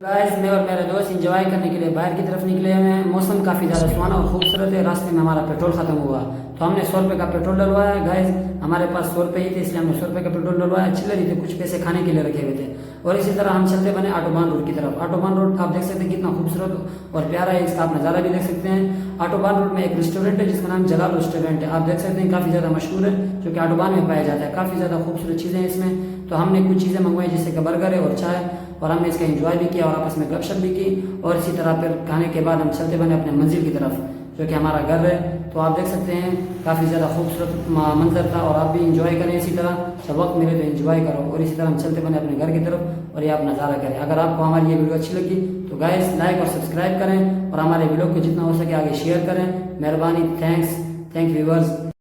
Guys मैं और मेरे दोस्त इंजॉय करने के लिए बाहर की तरफ निकले हुए हैं। मौसम काफ़ी ज़्यादा सुहाना और खूबसूरत है। रास्ते में हमारा पेट्रोल ख़त्म हुआ तो हमने 100 रुपये का पेट्रोल डलवाया। गाइस हमारे पास 100 रुपये ही थे, इसलिए हमने 100 रुपये का पेट्रोल डलवाया। चिल्लर ही थे, कुछ पैसे खाने के लिए रखे हुए थे। और इसी तरह हम चलते बने ऑटोबान रोड की तरफ। ऑटोबान रोड आप देख सकते हैं कितना खूबसूरत और प्यारा है, इसका आप नज़ारा भी देख सकते हैं। ऑटोबान रोड में एक रेस्टोरेंट है जिसका नाम जलाल रेस्टोरेंट है। आप देख सकते हैं काफ़ी ज़्यादा मशहूर है, जो कि ऑटोबान में पाया जाता है। काफ़ी ज़्यादा खूबसूरत चीज़ें हैं इसमें। तो हमने कुछ चीज़ें मंगवाई जैसे कि बर्गर है और चाय, और हमने इसका एंजॉय भी किया और आपस में गपशप भी की। और इसी तरह फिर खाने के बाद हम चलते बने अपने मंजिल की तरफ, जो कि हमारा घर है। तो आप देख सकते हैं काफ़ी ज़्यादा खूबसूरत मंजर था। और आप भी इंजॉय करें इसी तरह, जब वक्त मिले तो इंजॉय करो। और इसी तरह हम चलते बने अपने घर की तरफ और ये आप नज़ारा करें। अगर आपको हमारी ये वीडियो अच्छी लगी तो गाइस लाइक और सब्सक्राइब करें और हमारे वीडियो को जितना हो सके आगे शेयर करें। मेहरबानी, थैंक व्यूवर्स।